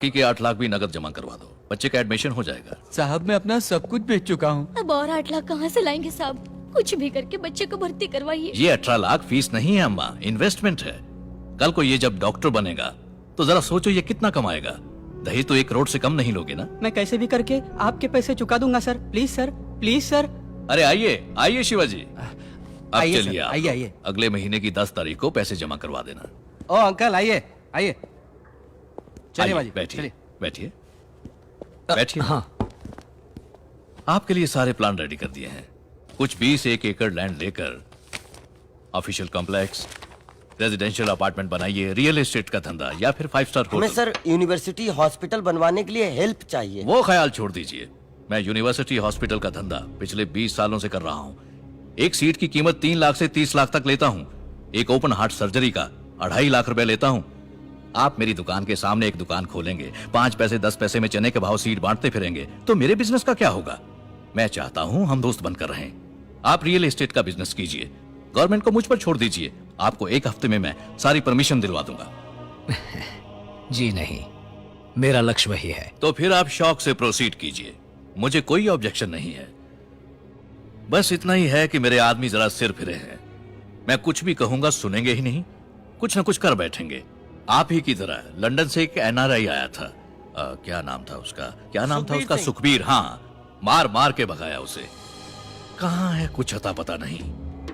के 8 लाख भी नगद जमा करवा दो, बच्चे का एडमिशन हो जाएगा। साहब मैं अपना सब कुछ बेच चुका हूँ। अब और 8 लाख कहाँ से लाएंगे साहब? कुछ भी करके बच्चे को भर्ती करवाइए। ये 18 लाख फीस नहीं है अम्मा, इन्वेस्टमेंट है। कल को ये जब डॉक्टर बनेगा तो जरा सोचो ये कितना कमाएगा। दहेज तो 1 करोड़ से कम नहीं लोगे ना? मैं कैसे भी करके आपके पैसे चुका दूंगा sir. Please sir, please sir. अरे आइए आइए शिवाजी, अब आइए चलिए सर, आप आइए, लोग। आइए। अगले महीने की 10 तारीख को पैसे जमा करवा देना। ओ अंकल आइए आइए, चलिए आइए, बाजी बैठिए चलिए। बैठिए बैठिए। हाँ आपके लिए सारे प्लान रेडी कर दिए हैं। कुछ 20 एकड़ लैंड लेकर ऑफिशियल कॉम्प्लेक्स, रेजिडेंशियल अपार्टमेंट बनाइए, रियल एस्टेट का धंधा या फिर 5 स्टार हमें होटल। सर यूनिवर्सिटी हॉस्पिटल बनवाने के लिए हेल्प चाहिए। वो ख्याल छोड़ दीजिए। मैं यूनिवर्सिटी हॉस्पिटल का धंधा पिछले 20 सालों से कर रहा हूँ। एक सीट की कीमत 3 लाख से 30 लाख तक लेता हूँ। एक ओपन हार्ट सर्जरी का 2.5 लाख रुपए लेता हूँ। आप मेरी दुकान के सामने एक दुकान खोलेंगे, 5 पैसे 10 पैसे में चने के भाव सीट बांटते फिरेंगे तो मेरे बिजनेस का क्या होगा? मैं चाहता हूँ हम दोस्त बनकर रहें। आप रियल एस्टेट का बिजनेस कीजिए, गवर्नमेंट को मुझ पर छोड़ दीजिए। आपको 1 हफ्ते में मैं सारी परमिशन दिलवा दूंगा। जी नहीं, मेरा लक्ष्य वही है। तो फिर आप शौक से प्रोसीड कीजिए, मुझे कोई ऑब्जेक्शन नहीं है। बस इतना ही है कि मेरे आदमी जरा सिर फिरे हैं। मैं कुछ भी कहूंगा सुनेंगे ही नहीं, कुछ न कुछ कर बैठेंगे। आप ही की तरह लंदन से एक एनआरआई आया था, क्या नाम था उसका? सुखबीर। हाँ, मार मार के भगाया उसे। कहाँ है कुछ अता पता नहीं।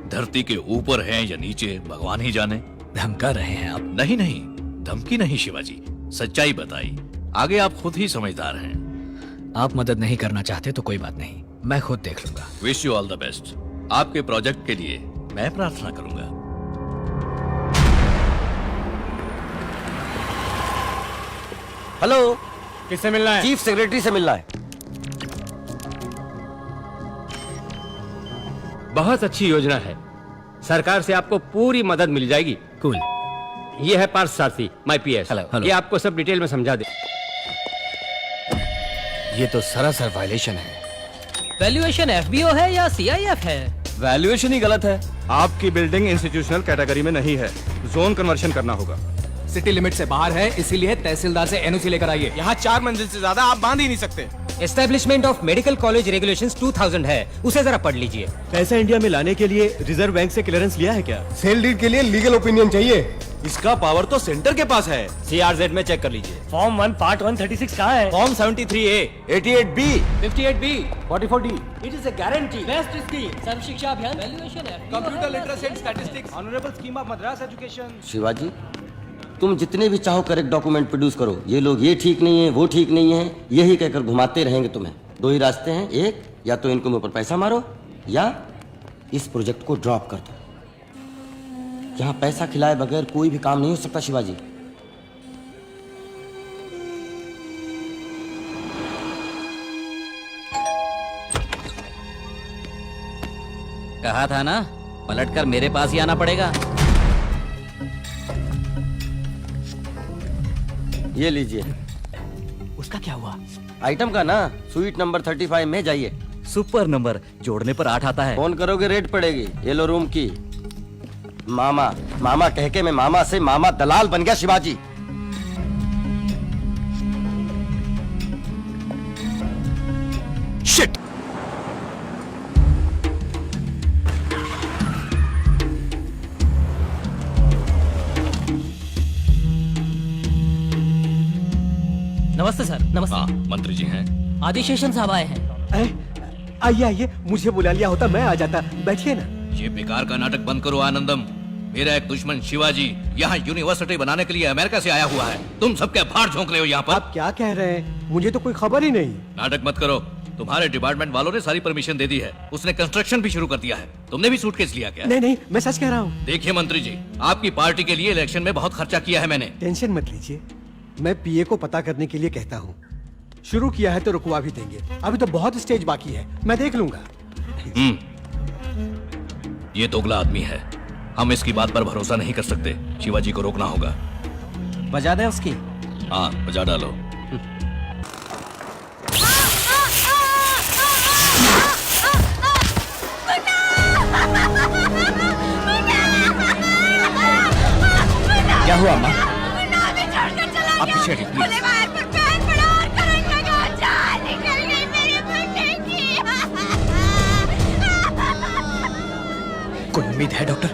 धरती के ऊपर है या नीचे भगवान ही जाने। धमका रहे हैं आप? नहीं नहीं, धमकी नहीं शिवाजी, सच्चाई बताई। आगे आप खुद ही समझदार हैं। आप मदद नहीं करना चाहते तो कोई बात नहीं, मैं खुद देख लूंगा। Wish you all the best. आपके प्रोजेक्ट के लिए मैं प्रार्थना करूंगा। हेलो, किससे मिलना है? चीफ सेक्रेटरी से मिलना है। बहुत अच्छी योजना है, सरकार से आपको पूरी मदद मिल जाएगी। कूल। ये है पार्थ सारथी, माय पीएस। हेलो। ये आपको सब डिटेल में समझा दे। ये तो सरासर वायलेशन है। वैल्यूएशन एफबीओ है या सीआईएफ है? वैल्यूएशन ही गलत है। आपकी बिल्डिंग इंस्टीट्यूशनल कैटेगरी में नहीं है, जोन कन्वर्शन करना होगा। सिटी लिमिट से बाहर है, इसीलिए तहसीलदार से एनओसी लेकर आइए। यहाँ 4 मंजिल से ज्यादा आप बांध ही नहीं सकते। Establishment of medical college regulations 2000 है, उसे जरा पढ़ लीजिए। पैसा इंडिया में लाने के लिए रिजर्व बैंक से क्लियरेंस लिया है क्या? सेल डीड के लिए लीगल ओपिनियन चाहिए। इसका पावर तो सेंटर के पास है। सीआरजेड में चेक कर लीजिए। फॉर्म 1 पार्ट 136 कहाँ है? Form 73A, 88B, 58B, 44D। It is a guarantee. Best scheme Sarva Shiksha Abhiyan valuation computer literacy and statistics. Honourable scheme of Madras education. Shivaji तुम जितने भी चाहो करेक्ट डॉक्यूमेंट प्रोड्यूस करो। ये लोग ये ठीक नहीं है, वो ठीक नहीं है, यही कहकर घुमाते रहेंगे तुम्हें। 2 ही रास्ते हैं, एक या तो इनको मुंह पर पैसा मारो या इस प्रोजेक्ट को ड्रॉप कर दो। यहाँ पैसा खिलाए बगैर कोई भी काम नहीं हो सकता शिवाजी। कहा था ना, पलटकर मेरे पास ही आना पड़ेगा। ये लीजिए। उसका क्या हुआ? आइटम का ना, स्वीट नंबर 35 में जाइए। सुपर नंबर, जोड़ने पर 8 आता है। फोन करोगे रेट पड़ेगी। येलो रूम की। मामा मामा कह के मैं मामा से मामा दलाल बन गया शिवाजी। शिट! नमस्ते सर। नमस्ते। हाँ, मंत्री जी हैं। आदिशेषन साहब आए हैं। आइए आइए, मुझे बुला लिया होता मैं आ जाता। बैठिए ना। ये बेकार का नाटक बंद करो आनंदम। मेरा एक दुश्मन शिवाजी यहाँ यूनिवर्सिटी बनाने के लिए अमेरिका से आया हुआ है। तुम सबके भार झोंक रहे हो यहाँ पर। आप क्या कह रहे हैं? मुझे तो कोई खबर ही नहीं। नाटक मत करो। तुम्हारे डिपार्टमेंट वालों ने सारी परमिशन दे दी है। उसने कंस्ट्रक्शन भी शुरू कर दिया है। तुमने भी सूटकेस लिया क्या? नहीं नहीं, मैं सच कह रहा हूँ। देखिए मंत्री जी, आपकी पार्टी के लिए इलेक्शन में बहुत खर्चा किया है मैंने। टेंशन मत लीजिए, मैं पीए को पता करने के लिए कहता हूँ। शुरू किया है तो रुकवा भी देंगे। अभी तो बहुत स्टेज बाकी है, मैं देख लूंगा। ये दोगला आदमी है, हम इसकी बात पर भरोसा नहीं कर सकते। शिवाजी को रोकना होगा। बजा दे उसकी। हाँ, बजा डालो। क्या हुआ माँ? आप पीछे हटिए, प्लीज। उम्मीद है डॉक्टर?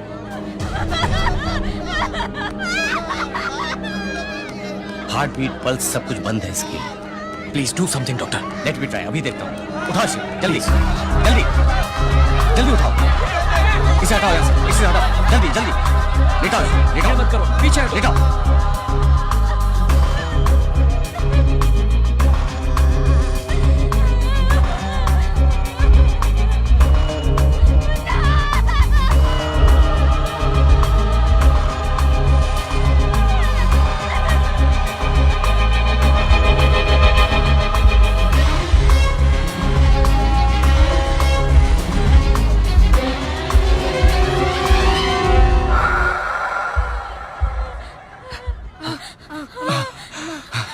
हार्ट बीट, पल्स सब कुछ बंद है इसकी। Please do something doctor. Let me try, अभी देखता हूँ। उठाओ इसे, जल्दी जल्दी जल्दी उठाओ। इसे हटाओ यहाँ से, इसे हटाओ, जल्दी जल्दी लेटाओ इसे, लेटाओ मत करो, पीछे लेटाओ।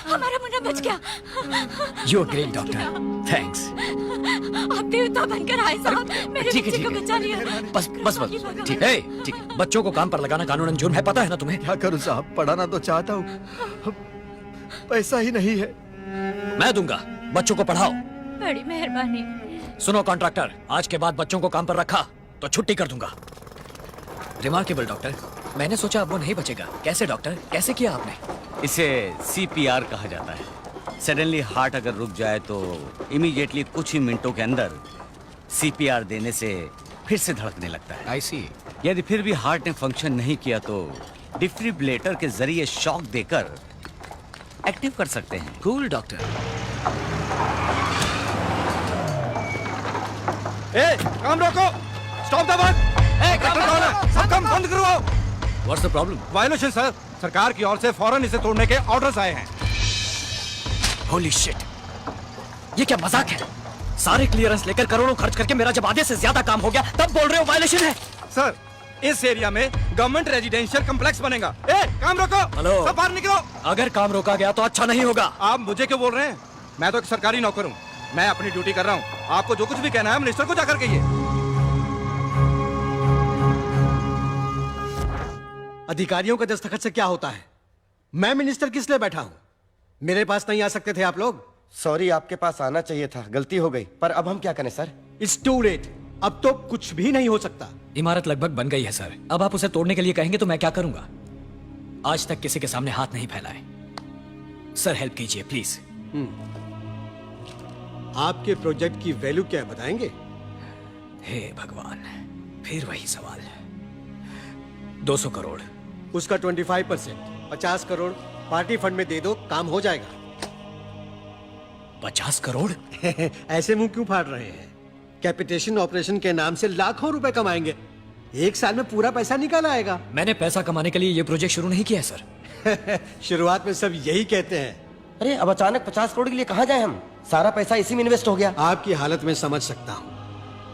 हमारा मुन्ना बच गया। You are great doctor, thanks. आप देवता बनकर आए साहब, मेरे ठीक है, बच्चे ठीक को है। बचा लिया। बस बस बस, ठीक है ठीक है। बच्चों को काम पर लगाना कानूनन जुर्म है, पता है ना तुम्हें? क्या करूं साहब, पढ़ाना तो चाहता हूँ, पैसा ही नहीं है। मैं दूंगा, बच्चों को पढ़ाओ। बड़ी मेहरबानी। सुनो कॉन्ट्रैक्टर, आज के बाद बच्चों को काम पर रखा तो छुट्टी कर दूंगा। रिमार्केबल डॉक्टर, मैंने सोचा अब वो नहीं बचेगा। कैसे डॉक्टर, कैसे किया आपने? इसे CPR कहा जाता है। सडनली हार्ट अगर रुक जाए तो इमीडिएटली कुछ ही मिनटों के अंदर CPR देने से फिर से धड़कने लगता है। आई सी। यदि फिर भी हार्ट ने फंक्शन नहीं किया तो डिफिब्रिलेटर के जरिए शॉक देकर एक्टिव कर सकते हैं। Cool doctor. ए, काम रोको, स्टॉप द वर्क। सब काम बंद करवाओ। What's the problem? Violation sir, सरकार की ओर से फौरन इसे तोड़ने के ऑर्डर्स आए हैं। होली शिट, ये क्या मजाक है? सारे क्लियरेंस लेकर करोड़ों खर्च करके मेरा जब आधे से ज्यादा काम हो गया तब बोल रहे हो वायलेशन है? सर, इस एरिया में गवर्नमेंट रेजिडेंशियल कॉम्प्लेक्स बनेगा। ए, काम रोको। हेलो। सब बाहर निकलो। अगर काम रोका गया तो अच्छा नहीं होगा। आप मुझे क्यों बोल रहे हैं? मैं तो एक सरकारी नौकर हूँ, मैं अपनी ड्यूटी कर रहा हूँ। आपको जो कुछ भी कहना है मिनिस्टर को जाकर कहिए। अधिकारियों के दस्तखत से क्या होता है? मैं मिनिस्टर किस लिए बैठा हूं? मेरे पास नहीं आ सकते थे आप लोग? सॉरी, आपके पास आना चाहिए था, गलती हो गई। पर अब हम क्या करें सर? इट्स टू लेट, अब तो कुछ भी नहीं हो सकता। इमारत लगभग बन गई है सर, अब आप उसे तोड़ने के लिए कहेंगे तो मैं क्या करूंगा? आज तक किसी के सामने हाथ नहीं फैलाए। सर हेल्प कीजिए प्लीज। आपके प्रोजेक्ट की वैल्यू क्या है बताएंगे? हे भगवान, फिर वही सवाल। 200 करोड़। उसका 25%, 50 करोड़ पार्टी फंड में दे दो, काम हो जाएगा। 50 करोड़? ऐसे मुंह क्यों फाड़ रहे हैं? कैपिटेशन ऑपरेशन के नाम से लाखों रुपए कमाएंगे, एक साल में पूरा पैसा निकल आएगा। मैंने पैसा कमाने के लिए ये प्रोजेक्ट शुरू नहीं किया है सर। शुरुआत में सब यही कहते हैं। अरे अब अचानक 50 करोड़ के लिए कहाँ जाए हम? सारा पैसा इसी में इन्वेस्ट हो गया। आपकी हालत में समझ सकता हूँ।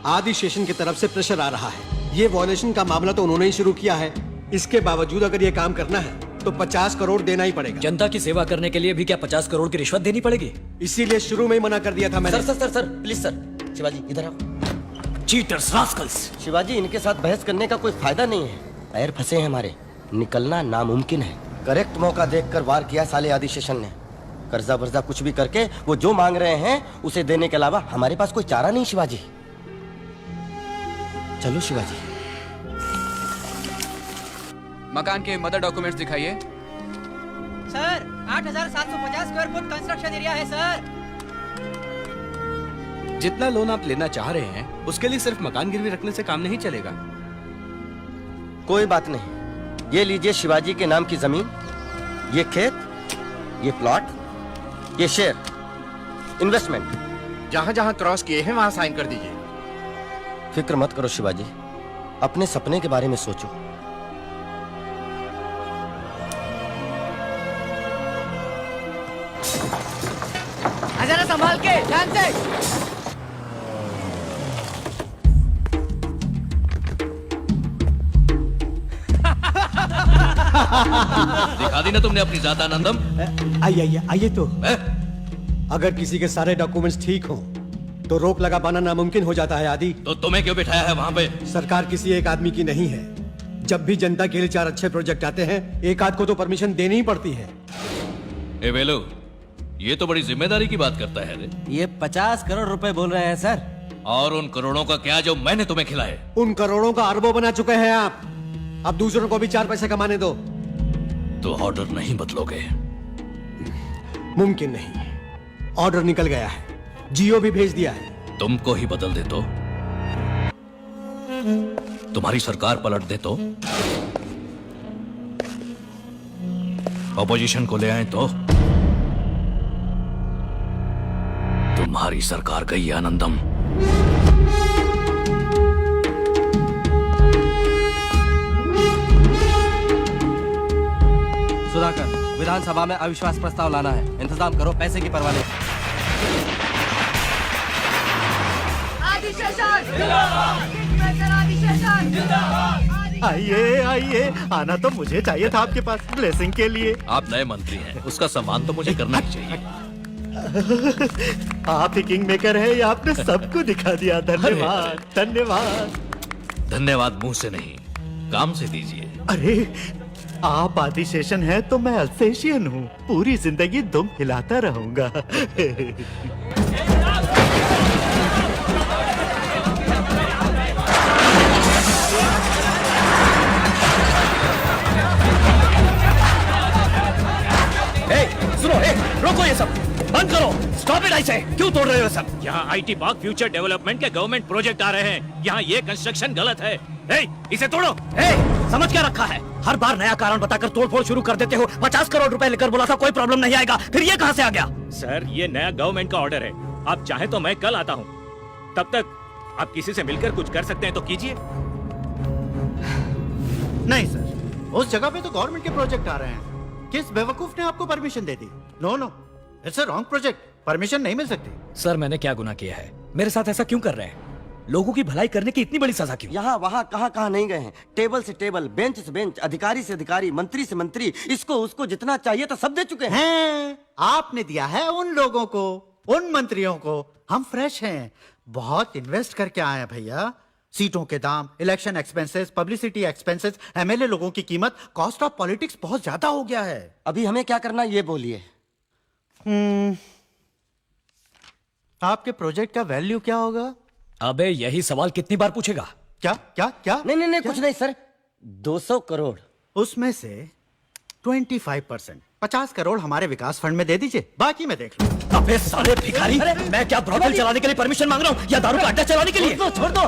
आदि स्टेशन की तरफ से प्रेशर आ रहा है। ये वॉल्यूशन का मामला तो उन्होंने ही शुरू किया है। इसके बावजूद अगर ये काम करना है तो 50 करोड़ देना ही पड़ेगा। जनता की सेवा करने के लिए भी क्या 50 करोड़ की रिश्वत देनी पड़ेगी? इसीलिए शुरू में ही मना कर दिया था मैंने। सर प्लीज सर, शिवाजी इधर आओ। Cheaters, Rascals. शिवाजी, इनके साथ बहस करने का कोई फायदा नहीं है। पैर फंसे हैं हमारे, निकलना नामुमकिन है। करेक्ट मौका देखकर वार किया साले आदि शेषन ने। कर्जा वर्जा कुछ भी करके वो जो मांग रहे हैं उसे देने के अलावा हमारे पास कोई चारा नहीं। शिवाजी चलो शिवाजी। मकान के मदर डॉक्यूमेंट्स दिखाइए। Sir 8,750 square foot construction area है सर। जितना लोन आप लेना चाह रहे हैं उसके लिए सिर्फ मकान गिरवी रखने से काम नहीं चलेगा। कोई बात नहीं, ये लीजिए शिवाजी के नाम की जमीन, ये खेत, ये प्लॉट, ये शेयर, इन्वेस्टमेंट। जहाँ जहाँ क्रॉस किए हैं वहाँ साइन कर दीजिए। फिक्र मत करो शिवाजी, अपने सपने के बारे में सोचो। जरा संभाल के, ध्यान से। दिखा दी ना तुमने अपनी ज़ात आनंदम? आइए आइए आइए। तो हैं? अगर किसी के सारे डॉक्यूमेंट्स ठीक हों तो रोक लगा पाना नामुमकिन हो जाता है आदि। तो तुम्हें क्यों बिठाया है वहां पे? सरकार किसी एक आदमी की नहीं है। जब भी जनता के लिए 4 अच्छे प्रोजेक्ट आते हैं, एक आध को तो परमिशन देनी ही पड़ती है। ए वेलो, ये तो बड़ी जिम्मेदारी की बात करता है रे। ये 50 करोड़ रुपए बोल रहे हैं सर। और उन करोड़ों का क्या जो मैंने तुम्हें खिलाए? उन करोड़ों का अरबों बना चुके हैं आप। अब दूसरों को भी 4 पैसे कमाने दो। तो ऑर्डर नहीं बदलोगे? मुमकिन नहीं, ऑर्डर निकल गया है, जियो भी भेज दिया है। तुमको ही बदल दे तो? तुम्हारी सरकार पलट दे तो? ऑपोजिशन को ले आए तो? तुम्हारी सरकार गई आनंदम। सुधाकर, विधानसभा में अविश्वास प्रस्ताव लाना है। इंतजाम करो, पैसे की परवाह नहीं। आइए आइए, आना तो मुझे चाहिए था आपके पास ब्लेसिंग के लिए। आप नए मंत्री हैं, उसका सम्मान तो मुझे करना ही चाहिए। आप ही किंग मेकर है, ये आपने सबको दिखा दिया। धन्यवाद धन्यवाद। धन्यवाद मुंह से नहीं, काम से दीजिए। अरे आप आदिशेषन हैं तो मैं अल्सेशियन हूँ, पूरी जिंदगी दुम हिलाता रहूंगा। सुनो, रोको ये सब, बंद करो, स्टॉप इट। ऐसे क्यों तोड़ रहे हो सब? यहाँ आईटी पार्क फ्यूचर डेवलपमेंट के गवर्नमेंट प्रोजेक्ट आ रहे हैं, यहाँ ये कंस्ट्रक्शन गलत है। इसे तोड़ो। समझ क्या रखा है? हर बार नया कारण बताकर तोड़फोड़ शुरू कर देते हो। 50 करोड़ रुपए लेकर बोला था कोई प्रॉब्लम नहीं आएगा, फिर ये कहां से आ गया? सर, ये नया गवर्नमेंट का ऑर्डर है। आप चाहे तो मैं कल आता हूँ, तब तक आप किसी से मिलकर कुछ कर सकते हैं तो कीजिए। नहीं सर, उस जगह पे तो गवर्नमेंट के प्रोजेक्ट आ रहे हैं। किस बेवकूफ ने आपको परमिशन दे दी? No no, it's a wrong project, permission नहीं मिल सकती। सर, मैंने क्या गुनाह किया है? मेरे साथ ऐसा क्यों कर रहे हैं? लोगों की भलाई करने की इतनी बड़ी सजा क्यों? यहाँ वहाँ कहाँ नहीं गए हैं। टेबल से टेबल, बेंच से बेंच, अधिकारी से अधिकारी, मंत्री से मंत्री, इसको उसको जितना चाहिए था सब दे चुके हैं। आपने दिया है उन लोगों को, उन मंत्रियों को। हम फ्रेश हैं, बहुत इन्वेस्ट करके आए हैं भैया। सीटों के दाम, election expenses, publicity expenses, MLA लोगों की कीमत, कॉस्ट ऑफ पॉलिटिक्स बहुत ज्यादा हो गया है। अभी हमें क्या करना ये बोलिए। आपके प्रोजेक्ट का वैल्यू क्या होगा? अबे यही सवाल कितनी बार पूछेगा? क्या क्या क्या? नहीं कुछ नहीं सर, 200 करोड़। उसमें से 25%, 50 करोड़ हमारे विकास फंड में दे दीजिए, बाकी मैं देख लूं। अबे साले भिखारी, मैं क्या ब्रॉडवेल चलाने के लिए परमिशन मांग रहा हूँ या दारू का अड्डा चलाने के लिए? छोड़ दो।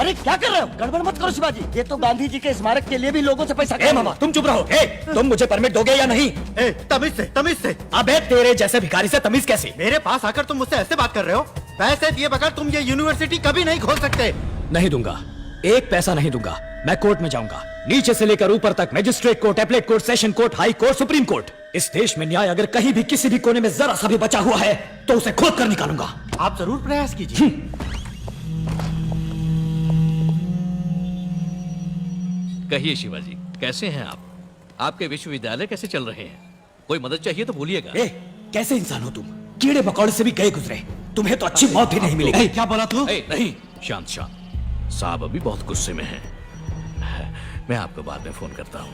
अरे क्या कर रहे हो? गड़बड़ मत करो शिवाजी, ये तो गांधी जी के स्मारक के लिए भी लोगों से पैसा। मामा तुम चुप रहो। तुम मुझे परमिट दोगे या नहीं? तमीज से। अबे तेरे जैसे भिखारी से तमीज कैसे? मेरे पास आकर तुम मुझसे ऐसे बात कर रहे हो? पैसे दिए बगैर तुम ये यूनिवर्सिटी कभी नहीं खोल सकते। नहीं दूंगा, एक पैसा नहीं दूंगा। मैं कोर्ट में जाऊंगा, नीचे से लेकर ऊपर तक, magistrate court, appellate court, session court, high court, supreme court. इस देश में न्याय अगर कहीं भी किसी भी कोने में जरा सा भी बचा हुआ है तो उसे खोद कर निकालूंगा। आप जरूर प्रयास कीजिए। कहिए शिवाजी, कैसे हैं आप? आपके विश्वविद्यालय कैसे चल रहे हैं? कोई मदद चाहिए तो बोलिएगा। कैसे इंसान हो तुम? कीड़े मकोड़े से भी गए गुजरे, तुम्हें तो अच्छी मौत भी नहीं मिलेगी। क्या बोला तू? नहीं, शांत शांत। साहब अभी बहुत गुस्से में हैं। मैं आपको बाद में फोन करता हूँ।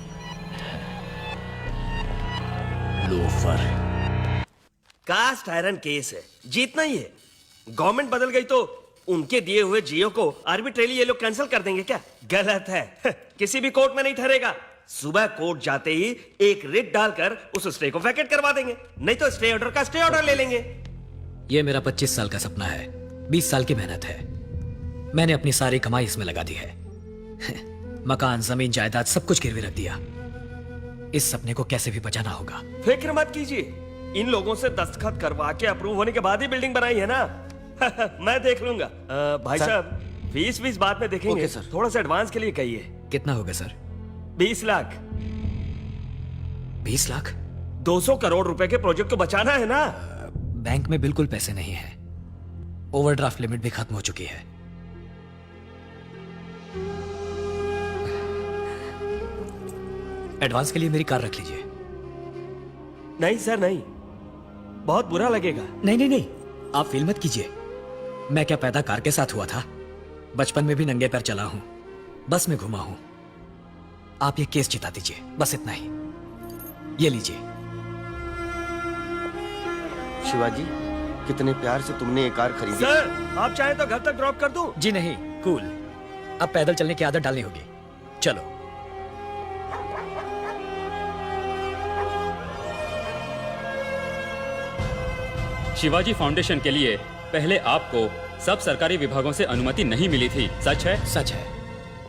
लोफर। कास्ट आयरन केस है, जीतना ही है। गवर्नमेंट बदल गई तो उनके दिए हुए जियो को आर्बिट्रेली ये लोग कैंसिल कर देंगे क्या? गलत है। किसी भी कोर्ट में नहीं ठहरेगा। सुबह कोर्ट जाते ही एक रिट डालकर उस स्टे को वैकेट करवा देंगे, नहीं तो स्टे ऑर्डर का स्टे ऑर्डर ले लेंगे। ये मेरा 25 साल का सपना है, 20 साल की मेहनत है। मैंने अपनी सारी कमाई इसमें लगा दी है। मकान, जमीन, जायदाद सब कुछ गिरवी रख दिया। इस सपने को कैसे भी बचाना होगा। फिक्र मत कीजिए, इन लोगों से दस्तखत करवा के अप्रूव होने के बाद ही बिल्डिंग बनाई है ना। मैं देख लूंगा। भाई साहब, फीस बाद में देखेंगे। Okay sir. थोड़ा सा एडवांस के लिए कहिए। कितना होगा सर? 20 लाख। 20 लाख? 200 करोड़ रुपए के प्रोजेक्ट को बचाना है ना। बैंक में बिल्कुल पैसे नहीं है, ओवरड्राफ्ट लिमिट भी खत्म हो चुकी है। एडवांस के लिए मेरी कार रख लीजिए। नहीं सर नहीं, बहुत बुरा लगेगा। नहीं, आप फील मत कीजिए। मैं क्या पैदा कार के साथ हुआ था? बचपन में भी नंगे पैर चला हूं, बस में घुमा हूं। आप ये केस जिता दीजिए, बस इतना ही। ये लीजिए। शिवाजी, कितने प्यार से तुमने ये कार खरीदी। सर, आप चाहे तो घर तक ड्रॉप कर दूं? जी नहीं, कूल। अब पैदल चलने की आदत डालनी होगी। चलो। शिवाजी फाउंडेशन के लिए पहले आपको सब सरकारी विभागों से अनुमति नहीं मिली थी, सच है? सच है।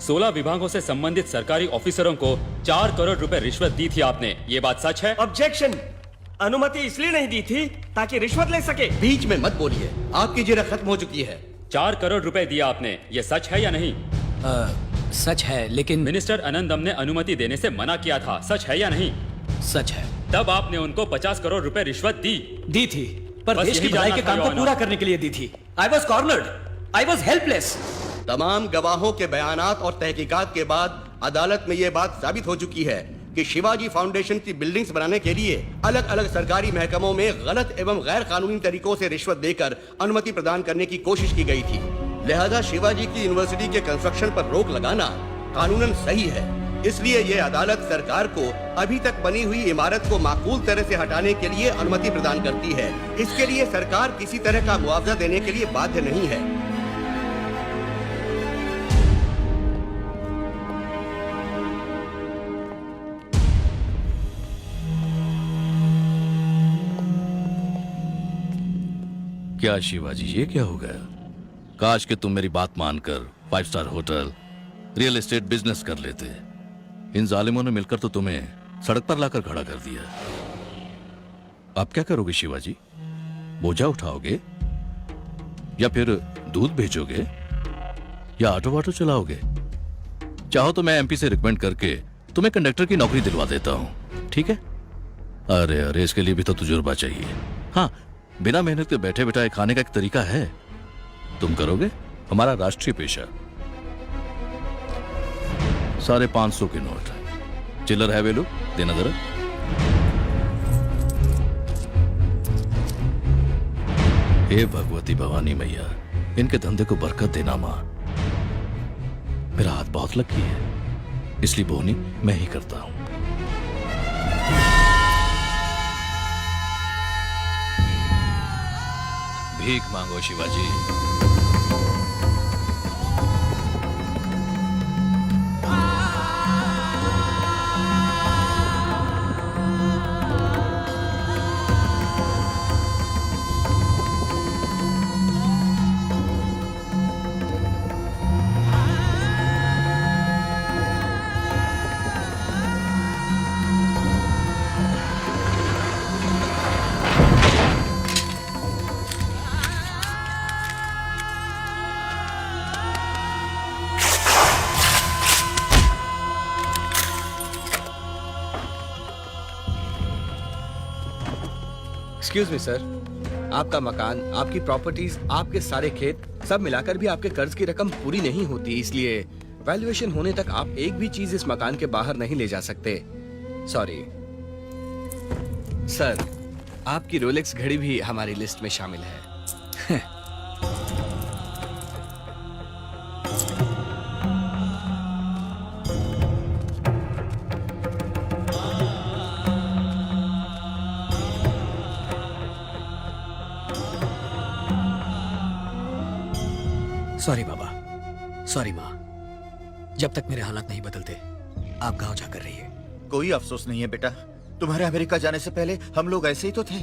16 विभागों से संबंधित सरकारी ऑफिसरों को 4 करोड़ रुपए रिश्वत दी थी आपने, ये बात सच है? ऑब्जेक्शन। अनुमति इसलिए नहीं दी थी ताकि रिश्वत ले सके। बीच में मत बोलिए, आपकी जिरह खत्म हो चुकी है। 4 करोड़ रुपए दिया आपने, ये सच है या नहीं? सच है, लेकिन मिनिस्टर अनंदम ने अनुमति देने से मना किया था, सच है या नहीं? सच है। तब आपने उनको 50 करोड़ रुपए रिश्वत दी थी, पर बस देश की यही भलाई जानना के था, काम योर को ऑनर। पूरा करने के लिए दी थी। I was cornered, I was helpless. तमाम गवाहों के बयानात और तहकीकात के बाद अदालत में यह बात साबित हो चुकी है कि शिवाजी फाउंडेशन की बिल्डिंग्स बनाने के लिए अलग अलग सरकारी महकमों में गलत एवं गैर कानूनी तरीकों से रिश्वत देकर अनुमति प्रदान करने की कोशिश की गई थी। लिहाजा शिवाजी की यूनिवर्सिटी के कंस्ट्रक्शन पर रोक लगाना कानूनन सही है। इसलिए ये अदालत सरकार को अभी तक बनी हुई इमारत को माकूल तरह से हटाने के लिए अनुमति प्रदान करती है। इसके लिए सरकार किसी तरह का मुआवजा देने के लिए बाध्य नहीं है। क्या शिवाजी, ये क्या हो गया? काश कि तुम मेरी बात मानकर 5 star hotel, real estate business कर लेते। इन जालिमों ने मिलकर तो तुम्हें सड़क पर लाकर खड़ा कर दिया। अब क्या करोगे शिवाजी? बोझा उठाओगे या फिर दूध भेजोगे या ऑटो वाटो चलाओगे? चाहो तो मैं एमपी से रिकमेंड करके तुम्हें कंडक्टर की नौकरी दिलवा देता हूं, ठीक है? अरे अरे, इसके लिए भी तो तजुर्बा चाहिए। हाँ, बिना मेहनत के बैठे बैठाए खाने का एक तरीका है, तुम करोगे? हमारा राष्ट्रीय पेशा। 550 के नोट, चिल्लर है वेलू, देना जरा। हे भगवती भवानी मैया, इनके धंधे को बरकत देना मां। मेरा हाथ बहुत लकी है, इसलिए बोनी मैं ही करता हूं। भीख मांगो शिवाजी। एक्सक्यूज मी सर, आपका मकान, आपकी प्रॉपर्टीज, आपके सारे खेत सब मिलाकर भी आपके कर्ज की रकम पूरी नहीं होती, इसलिए वैल्यूएशन होने तक आप एक भी चीज इस मकान के बाहर नहीं ले जा सकते। सॉरी सर, आपकी रोलेक्स घड़ी भी हमारी लिस्ट में शामिल है। सॉरी बाबा, सॉरी माँ। जब तक मेरे हालात नहीं बदलते आप गांव जाकर रहिए। कोई अफसोस नहीं है बेटा, तुम्हारे अमेरिका जाने से पहले हम लोग ऐसे ही तो थे।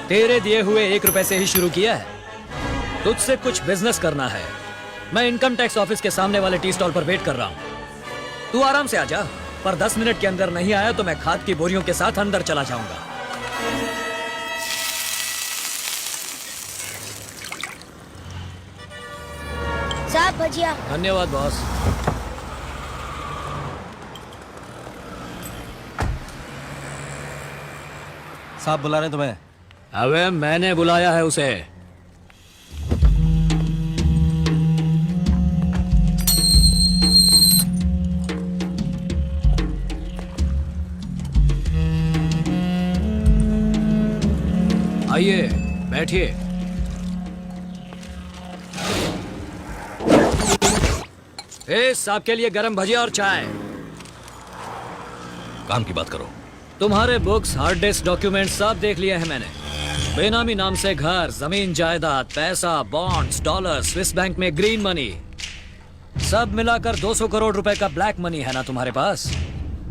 तेरे दिए हुए 1 रुपए से ही शुरू किया है। तुझसे कुछ बिजनेस करना है। मैं इनकम टैक्स ऑफिस के सामने वाले टी स्टॉल पर वेट कर रहा हूं। तू आराम से आ जा, पर 10 मिनट के अंदर नहीं आया तो मैं खाद की बोरियों के साथ अंदर चला जाऊंगा। साहब भजिया। धन्यवाद बॉस। साहब बुला रहे हैं तुम्हें। अबे मैंने बुलाया है उसे। आइए बैठिए। इस आपके लिए गरम भजिया और चाय। काम की बात करो। तुम्हारे बुक्स, हार्ड डिस्क, डॉक्यूमेंट सब देख लिए हैं मैंने। बेनामी नाम से घर, जमीन, जायदाद, पैसा, बॉन्ड्स, डॉलर, स्विस बैंक में ग्रीन मनी, सब मिलाकर 200 करोड़ रुपए का ब्लैक मनी है ना तुम्हारे पास?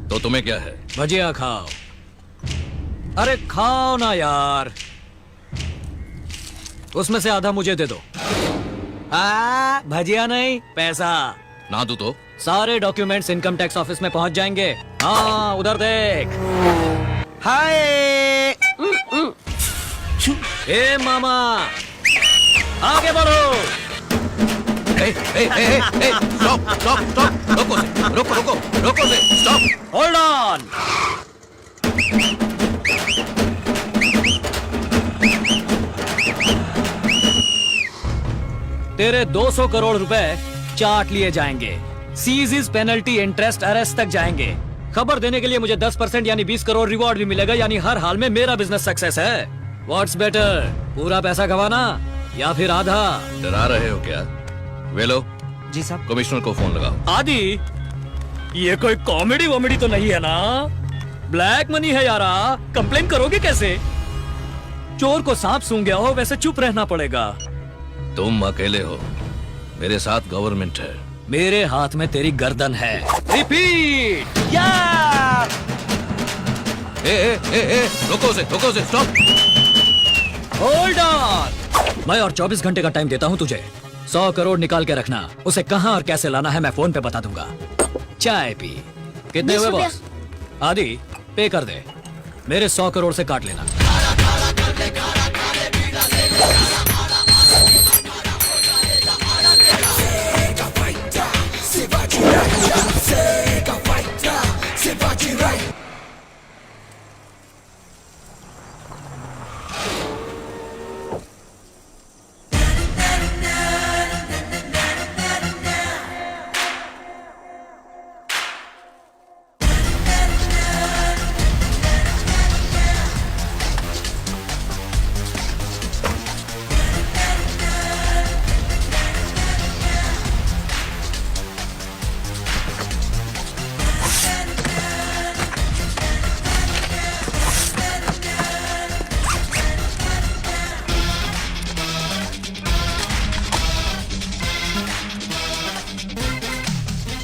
तो तुम्हें क्या है? भजिया खाओ। अरे खाओ ना यार। उसमें से आधा मुझे दे दो। भजिया नहीं, पैसा। ना दूं तो? सारे डॉक्यूमेंट्स इनकम टैक्स ऑफिस में पहुंच जाएंगे। हाँ उधर देख। हाय। ए मामा, आगे बढ़ो। स्टॉप स्टॉप स्टॉप, रोको से, रोको रोको रोको से, स्टॉप। Hold on. तेरे 200 करोड़ रुपए चाट लिए जाएंगे। सीज पेनल्टी, इंटरेस्ट, अरेस्ट तक जाएंगे। खबर देने के लिए मुझे 10% यानी 20 करोड़ रिवॉर्ड भी मिलेगा। यानी हर हाल में मेरा बिजनेस सक्सेस है। व्हाट्स बेटर, पूरा पैसा गवाना या फिर आधा? डरा रहे हो क्या? वेलो जी साहब। कमिश्नर को फोन लगाओ। आदि, ये कोई कॉमेडी वॉमेडी तो नहीं है ना? ब्लैक मनी है यारा, कंप्लेन करोगे कैसे? चोर को सांप सूंघ गया हो वैसे चुप रहना पड़ेगा। तुम अकेले हो, मेरे साथ गवर्नमेंट है। मेरे हाथ में तेरी गर्दन है। रिपीट। या! रोको से, स्टॉप। Hold on. मैं और 24 घंटे का टाइम देता हूं तुझे। 100 करोड़ निकाल के रखना। उसे कहां और कैसे लाना है मैं फोन पे बता दूंगा। चाय पी। कितने हुए बॉस? आदि, पे कर दे। मेरे 100 करोड़ से काट लेना।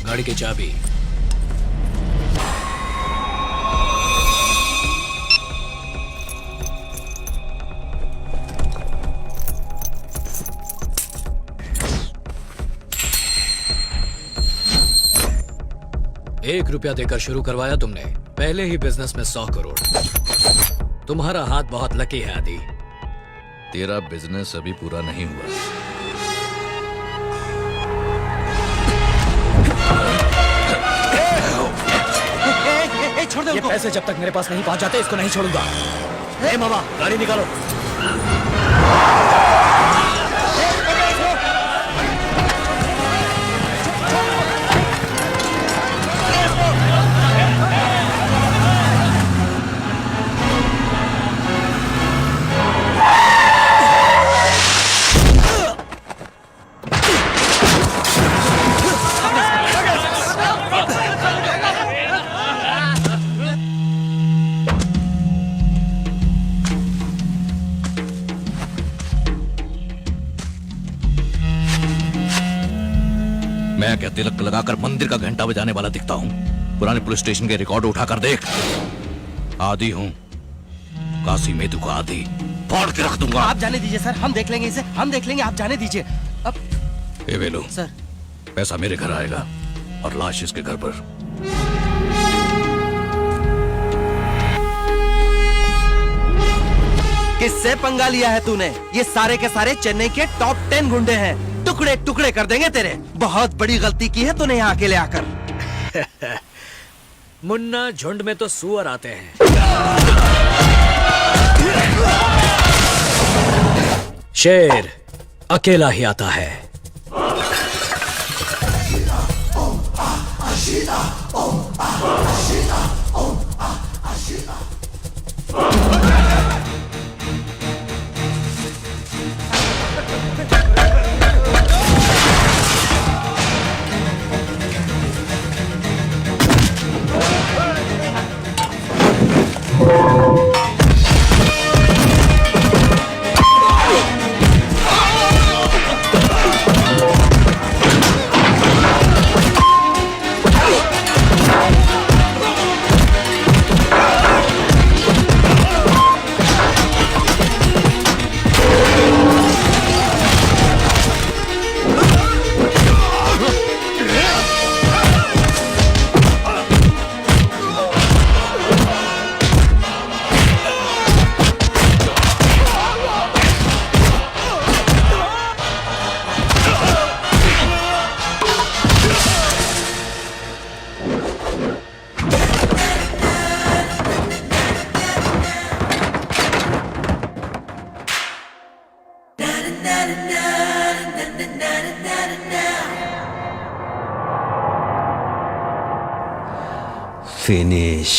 गाड़ी की चाबी। ₹1 देकर शुरू करवाया तुमने, पहले ही बिजनेस में 100 करोड़। तुम्हारा हाथ बहुत लकी है आदि। तेरा बिजनेस अभी पूरा नहीं हुआ। छोड़ दे। ये पैसे जब तक मेरे पास नहीं पहुंच जाते इसको नहीं छोड़ूंगा। ए मामा, गाड़ी निकालो। मैं क्या तिलक लगाकर मंदिर का घंटा बजाने वाला दिखता हूँ? पुराने पुलिस स्टेशन के रिकॉर्ड उठाकर देख। आदि हूँ, काशी मेदू का आदि। फाड़ के रख दूंगा। आप जाने दीजिए सर, हम देख लेंगे इसे, हम देख लेंगे, आप जाने दीजिए। अब ए वेलू सर, पैसा मेरे घर आएगा और लाश इसके घर पर। किससे पंगा लिया है तूने? ये सारे के सारे चेन्नई के टॉप 10 गुंडे हैं। टुकड़े टुकड़े कर देंगे तेरे। बहुत बड़ी गलती की है तूने यहाँ अकेले आकर। मुन्ना, झुंड में तो सुअर आते हैं। शेर अकेला ही आता है। फिनिश।